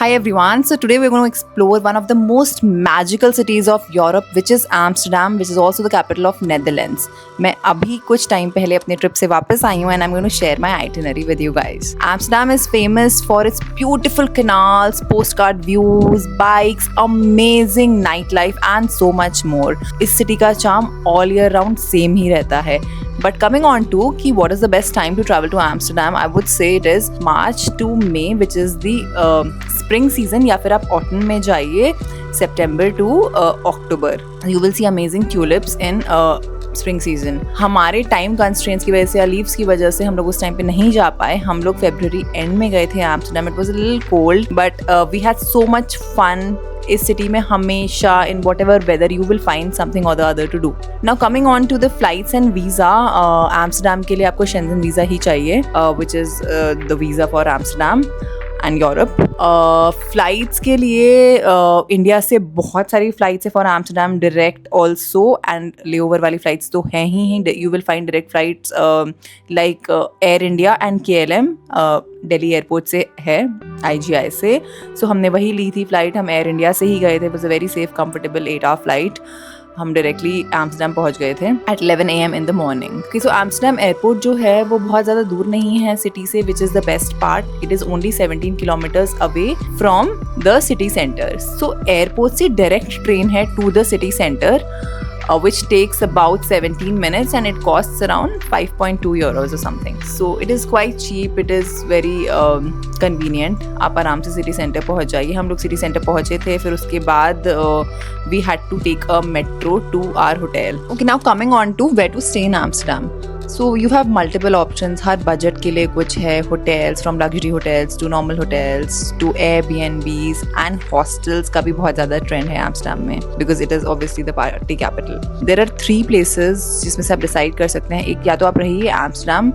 Hi everyone. So today we're going to explore one of the most magical cities of Europe, which is Amsterdam, which is also the capital of Netherlands. मैं अभी कुछ time पहले अपने trip से वापस आई हूँ and I'm going to share my itinerary with you guys. Amsterdam is famous for its beautiful canals, postcard views, bikes, amazing nightlife and so much more. इस city का charm all year round same ही रहता है. But coming on to कि what is the best time to travel to Amsterdam, I would say it is March to May, which is the spring season, या फिर आप autumn में जाइए September to October. You will see amazing tulips in spring season. हमारे time constraints की वजह से या लीव्स की वजह से हम लोग उस टाइम पे नहीं जा पाए. हम लोग फरवरी एंड में गए थे Amsterdam. It was a little cold but we had so much fun. इस सिटी में हमेशा in whatever weather you will find something और the other to do. Now coming on to the flights and visa. Amsterdam के लिए आपको Schengen visa ही चाहिए, which is the visa for Amsterdam and Europe. Flights के लिए India से बहुत सारी फ्लाइट्स है for Amsterdam, direct also and layover वाली फ्लाइट्स तो हैं ही. You will find direct flights like Air India and KLM Delhi airport से है, IGI से. सो हमने वही ली थी फ्लाइट. हम एयर इंडिया से ही गए थे. It was a very safe comfortable 8-hour flight. हम डायरेक्टली एम्स्टरडम पहुंच गए थे at 11 AM in the morning. So Amsterdam airport जो है वो बहुत ज़्यादा दूर नहीं है सिटी से, which is the best part. It is only 17 kilometres away from the city centre. So airport से डायरेक्ट ट्रेन है to the city centre, which takes about 17 minutes and it costs around 5.2 euros or something. So it is quite cheap. It is very convenient. आप आराम से city centre पहुंच जाइए. हम लोग city centre पहुंचे थे. फिर उसके बाद we had to take a metro to our hotel. Okay, now coming on to where to stay in Amsterdam. So you have multiple options. हर बजट के लिए कुछ है. Hotels, from luxury hotels to normal hotels to Airbnbs and hostels का भी बहुत ज़्यादा trend है एम्स्टरडम में, because it is obviously the party capital. There are 3 places जिसमें से आप डिसाइड कर सकते हैं. एक, या तो आप रहिए एम्स्टरडम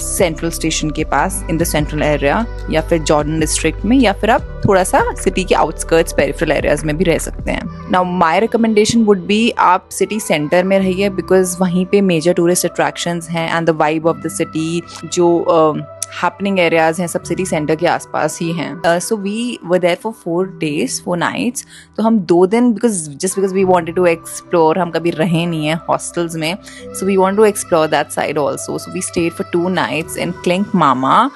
सेंट्रल स्टेशन के पास इन द सेंट्रल एरिया, या फिर जॉर्डन डिस्ट्रिक्ट में, या फिर आप थोड़ा सा सिटी के आउटस्कर्ट्स पेरिफेरल एरियाज में भी रह सकते हैं. Now my recommendation would be आप सिटी सेंटर में रहिए, बिकॉज वहीं पे मेजर टूरिस्ट अट्रैक्शंस हैं and the vibe of the city, जो हैपनिंग एरियाज हैं, सब सिटी सेंटर के आसपास ही हैं. So we were there for 4 days 4 nights. तो हम 2 दिन because we wanted to explore. हम कभी रहे नहीं हैं हॉस्टल्स में, so we want to explore that side also. So we stayed for 2 nights in Clink Mama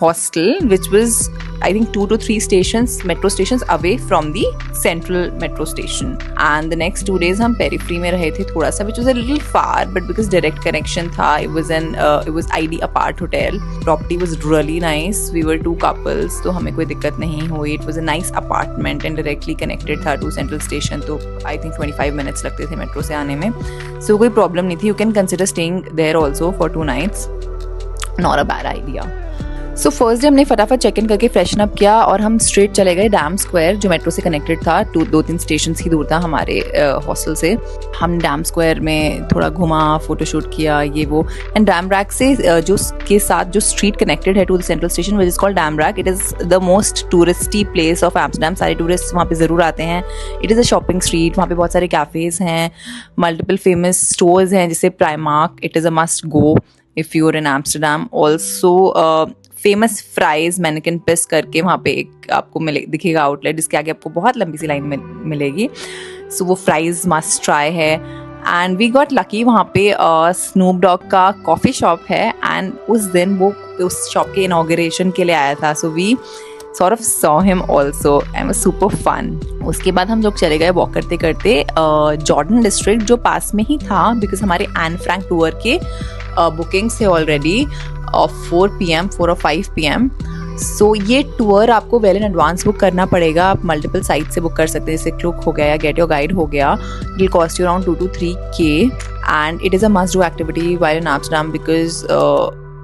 hostel, which was I think 2 to 3 metro stations away from the central metro station. And the next 2 days हम periphery में रहे थे थोड़ा सा, which was a little far, but because direct connection था. it was ID apart hotel. Property was really nice. We were 2 couples, तो हमें कोई दिक्कत नहीं हुई. It was a nice apartment and directly connected था to central station. तो I think 25 minutes लगते थे मेट्रो से आने में, so कोई प्रॉब्लम नहीं थी. You can consider staying there also for 2 nights. Not a bad idea. So first day हमने फटाफट चेक इन करके फ्रेशन अप किया और हम स्ट्रेट चले गए डैम स्क्वायर, जो मेट्रो से कनेक्टेड था. 2-3 स्टेशन ही दूर था हमारे हॉस्टल से. हम डैम स्क्वायर में थोड़ा घुमा, फोटोशूट किया, ये वो. एंड डैम रैक से जो के साथ जो स्ट्रीट कनेक्टेड है to the central station, which is called Damrak. It is the most touristy place of Amsterdam. सारे टूरिस्ट वहाँ पे ज़रूर आते हैं. It is a shopping street. वहाँ पे बहुत सारे कैफ़ेज़ हैं, मल्टीपल फेमस स्टोर्स हैं जैसे Primark. It is a must go if you are in Amsterdam. Also famous fries Manneken Pis करके वहाँ पे एक आपको दिखेगा आउटलेट, जिसके आगे आपको बहुत लंबी सी लाइन मिलेगी. सो वो फ्राइज मस्ट ट्राई है. एंड वी गॉट लकी, वहाँ पे स्नूप डॉग का कॉफ़ी शॉप है एंड उस दिन वो उस शॉप के इनॉग्रेशन के लिए आया था. So we sort of saw him also and was super fun. उसके बाद हम लोग चले गए वॉक करते करते जॉर्डन डिस्ट्रिक्ट, जो पास में ही था, बिकॉज हमारे एन फ्रैंक टूर के बुकिंग्स थे ऑलरेडी 4 PM 4 or 5 PM. सो ये टूर आपको वेल इन एडवांस बुक करना पड़ेगा. आप मल्टीपल साइट से बुक कर सकते हैं, जैसे क्लुक हो गया या गेट योर गाइड हो गया. It will cost you around 2 to 3K and it is a must do activity while in Amsterdam, because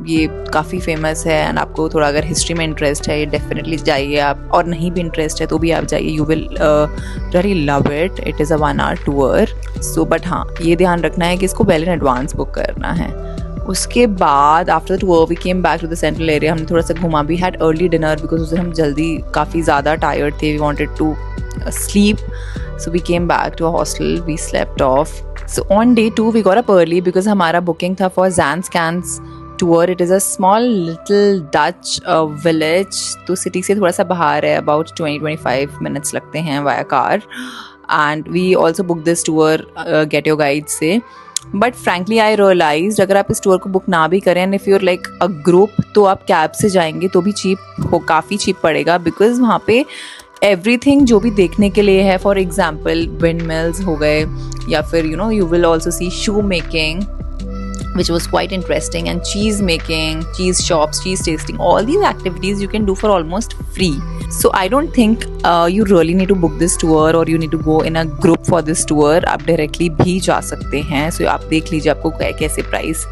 ये काफ़ी फेमस है. एंड आपको थोड़ा अगर हिस्ट्री में इंटरेस्ट है, ये डेफिनेटली जाइए आप. और नहीं भी इंटरेस्ट है तो भी आप जाइए. You will really love it. It is a 1-hour tour. So but हाँ, ये ध्यान रखना है कि इसको वेल इन एडवांस बुक करना है. उसके बाद after the tour we came back to the central area. हमने थोड़ा सा घुमा. We had early dinner because उस दिन हम जल्दी काफ़ी ज़्यादा टायर्ड थे. We wanted to sleep. So we came back to a hostel. We slept off. So on day 2 we got up early because हमारा बुकिंग था for Zaanse Schans tour. It is a small little Dutch village. तो city से थोड़ा सा बाहर है, about 20-25 minutes लगते हैं via car. And we also book this tour Get Your Guide से. बट फ्रैंकली आई रियलाइज अगर आप इस टूर को बुक ना भी करें and if you're like a group, तो आप कैब से जाएंगे तो भी काफ़ी चीप पड़ेगा. बिकॉज वहाँ पे एवरीथिंग जो भी देखने के लिए है, फॉर एग्जाम्पल विंड मिल्स हो गए, या फिर you will also see shoe making, which was quite interesting, and cheese making, cheese shops, cheese tasting, all these activities you can do for almost free. So I don't think you really need to book this tour or you need to go in a group for this tour. आप directly भी जा सकते हैं. So आप देख लीजिए आपको कैसे price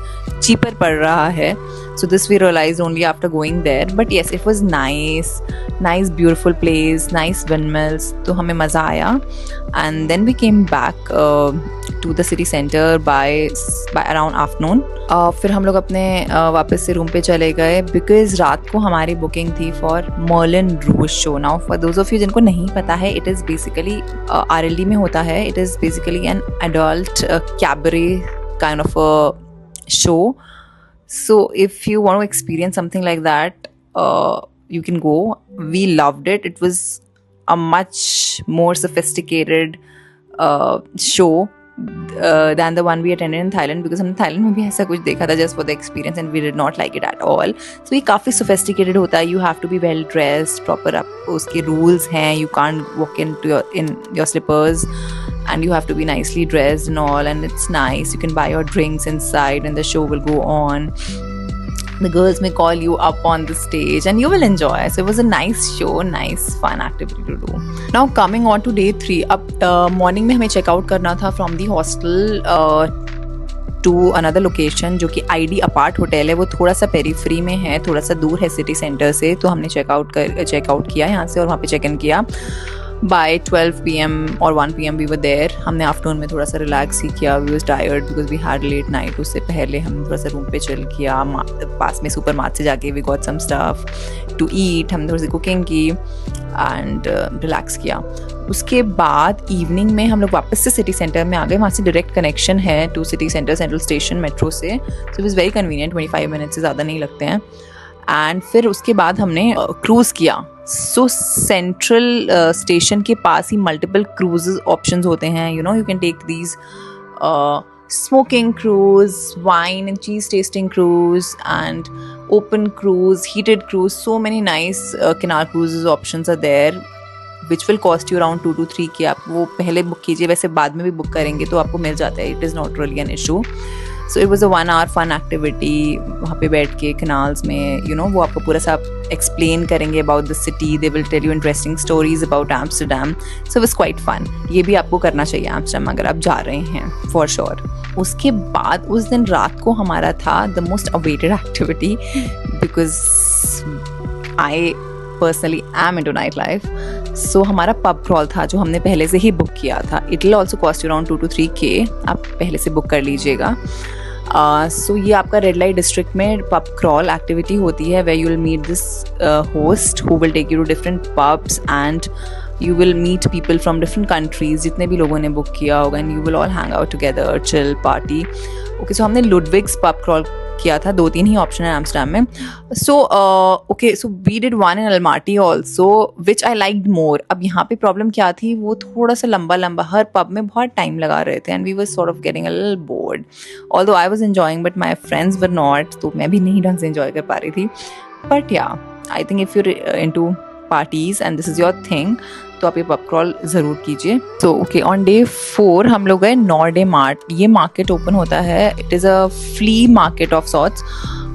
cheaper पड़ रहा है. So this we realized only after going there. But yes, it was nice beautiful place, nice windmills. तो हमें मज़ा आया. And then we came back to the city center by around afternoon. फिर हम लोग अपने वापस से रूम पे चले गए बिकॉज रात को हमारी बुकिंग थी for Moulin Rouge show. Now for those of you जिनको नहीं पता है, इट इज़ बेसिकली RLD में होता है. It is basically an adult cabaret kind of a show. So if you want to experience something like that, you can go. We loved it. It was a much more sophisticated show than the one we attended in Thailand, because हमने Thailand में भी ऐसा कुछ देखा था just for the experience and we did not like it at all. So ये काफ़ी sophisticated होता है. You have to be well dressed, proper up उसके rules हैं. You can't walk in your slippers. And you have to be nicely dressed and all, and it's nice. You can buy your drinks inside and the show will go on. The girls may call you up on the stage and you will enjoy. So it was a nice show, nice fun activity to do. Now coming on to day 3. अब morning में हमें check out करना था from the hostel to another location जो कि ID Apart hotel है. वो थोड़ा सा पेरीफ्री में है, थोड़ा सा दूर है सिटी सेंटर से. तो हमने check out किया यहाँ से और वहाँ पे check in किया. By 12 PM or 1 PM we were there. हमने आफ्टरनून में थोड़ा सा रिलैक्स ही किया. We was tired because we had late night. उससे पहले हम थोड़ा सा रूम पे चिल किया. पास में सुपर मार्ट से जाके we got some stuff to eat. हमने थोड़ी सी कुकिंग की एंड रिलैक्स किया. उसके बाद इवनिंग में हम लोग वापस से सिटी सेंटर में आ गए. वहाँ से डायरेक्ट कनेक्शन है to city centre central station metro से. So it was very convenient. 25 minute से ज़्यादा नहीं लगते हैं. एंड फिर उसके बाद हमने क्रूज़ किया. सो सेंट्रल स्टेशन के पास ही मल्टीपल क्रूज ऑप्शंस होते हैं. You can take these smoking cruise, wine and cheese tasting cruise and open cruise, heated cruise. So many nice canal cruise options are there which will cost you around 2 to 3 K. आप वो पहले book कीजिए. वैसे बाद में भी book करेंगे तो आपको मिल जाता है. It is not really an issue. So it was a 1 hour fun activity. वहाँ पे बैठ के कनाल्स में वो आपको पूरा सा एक्सप्लेन करेंगे about the city. They will tell you interesting stories about Amsterdam. So it was quite fun. ये भी आपको करना चाहिए एम्स्टरडैम अगर आप जा रहे हैं, फॉर श्योर. उसके बाद उस दिन रात को हमारा था the most awaited activity because I personally am into night life. So हमारा पब क्रॉल था जो हमने पहले से ही बुक किया था. It will also cost you around 2 to 3 K. आप पहले से बुक कर लीजिएगा. सो ये आपका रेड लाइट डिस्ट्रिक्ट में पब क्रॉल एक्टिविटी होती है where you will meet this host who will take you to different pubs and you will meet people from different countries. जितने भी लोगों ने बुक किया होगा and you will all hang out together, chill, party. Okay, so हमने Ludwig's pub crawl किया था. 2-3 ही option है एम्स्टरडैम में. So okay, so we did one in Almaty also, which I liked more. अब यहाँ पे प्रॉब्लम क्या थी, वो थोड़ा सा लंबा हर पब में बहुत टाइम लगा रहे थे and we were sort of getting a little bored. Although I was enjoying, but my friends were not. तो मैं भी नहीं ढंग से enjoy कर पा रही थी. But yeah, I think if you're into parties and this is your thing, तो आप ये पब क्रॉल ज़रूर कीजिए. तो ओके, ऑन डे 4 हम लोग गए नॉर्डे मार्ट. ये मार्केट ओपन होता है. It is a flea market of sorts.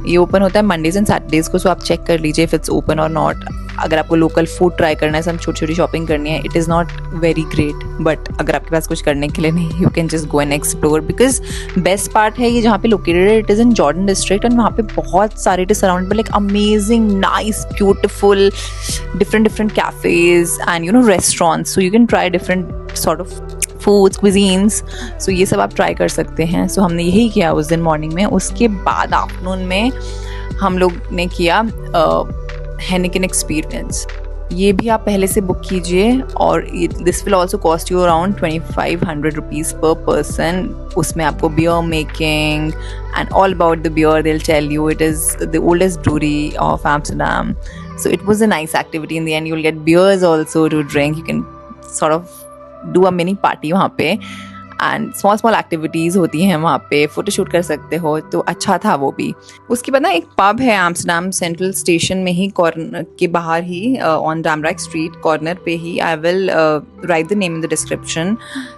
ये ओपन होता है मंडेज एंड सैटरडेज को. सो आप चेक कर लीजिए इफ इट्स ओपन और नॉट. अगर आपको लोकल फूड ट्राई करना है, सब छोटी शॉपिंग करनी है, it is not very great. But अगर आपके पास कुछ करने के लिए नहीं, you can just go and explore because best part है ये जहाँ पे लोकेटेड है. It is in Jordaan district and वहाँ पे बहुत सारे, it is surrounded by like amazing, nice, beautiful, different cafes and restaurants. So you can try different sort of foods, cuisines. So ये सब आप ट्राई कर सकते हैं. सो हमने यही किया उस दिन मॉर्निंग में. उसके बाद आफ्टरनून में हम लोग ने किया हेनिकन एक्सपीरियंस. ये भी आप पहले से बुक कीजिए और this will also cost you around 2500 rupees per person. उसमें आपको beer making and all about the beer they will tell you. It is the oldest brewery of Amsterdam. So it was a nice activity. In the end, you'll get beers also to drink. You can sort of do a mini party वहाँ पे and small activities होती हैं वहाँ पे, photoshoot कर सकते हो, तो अच्छा था वो भी. उसके बाद ना एक पब है एम्स्टरडैम सेंट्रल स्टेशन में ही, कॉर्नर के बाहर ही, ऑन डैमराइक स्ट्रीट कॉर्नर पे ही. I will write the name in the description.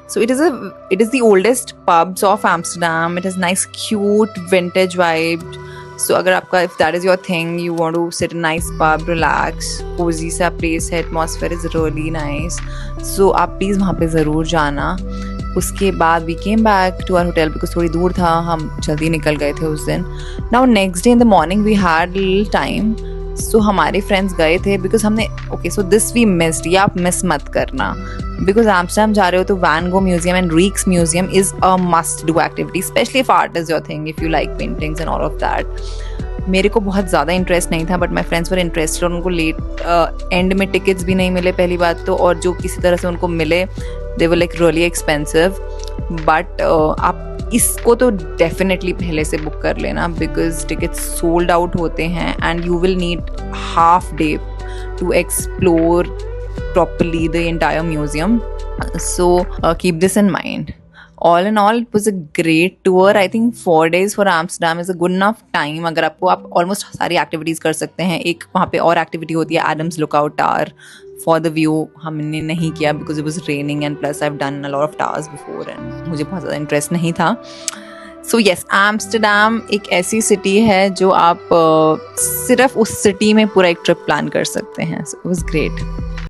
So it is the oldest pubs of Amsterdam. It has nice cute vintage vibe. So अगर आपका, if that is your thing, you want to sit in a nice pub, relax, cozy सा place है, atmosphere is really nice. So आप please वहाँ पे ज़रूर जाना. उसके बाद we came back to our hotel because थोड़ी दूर था, हम जल्दी निकल गए थे उस दिन. Now next day in the morning we had little time. So हमारे फ्रेंड्स गए थे बिकॉज हमने, okay so this we missed, ये आप मिस मत करना. बिकॉज एम्स्टरडैम जा रहे हो तो Van Gogh museum and Rijksmuseum is a must do activity, especially if art is your thing, if you like paintings and all of that. मेरे को बहुत ज़्यादा इंटरेस्ट नहीं था, but my friends were interested और उनको late and में tickets भी नहीं मिले पहली बात तो, और जो किसी तरह से उनको मिले they were like really expensive. But आप इसको तो डेफिनेटली पहले से बुक कर लेना बिकॉज टिकट्स सोल्ड आउट होते हैं and you will need half day to explore properly the entire museum. So keep this in mind. All in all, it was a great tour. I think 4 days for Amsterdam is a good enough time. अगर आपको, आप almost सारी activities कर सकते हैं. एक वहाँ पे और एक्टिविटी होती है Adam's lookout tower for the view, हमने नहीं किया because it was raining and plus I have done a lot of towers before and मुझे बहुत ज़्यादा इंटरेस्ट नहीं था. सो येस, एम्स्टरडैम एक ऐसी सिटी है जो आप सिर्फ उस सिटी में पूरा एक ट्रिप प्लान कर सकते हैं. सो इट वॉज ग्रेट.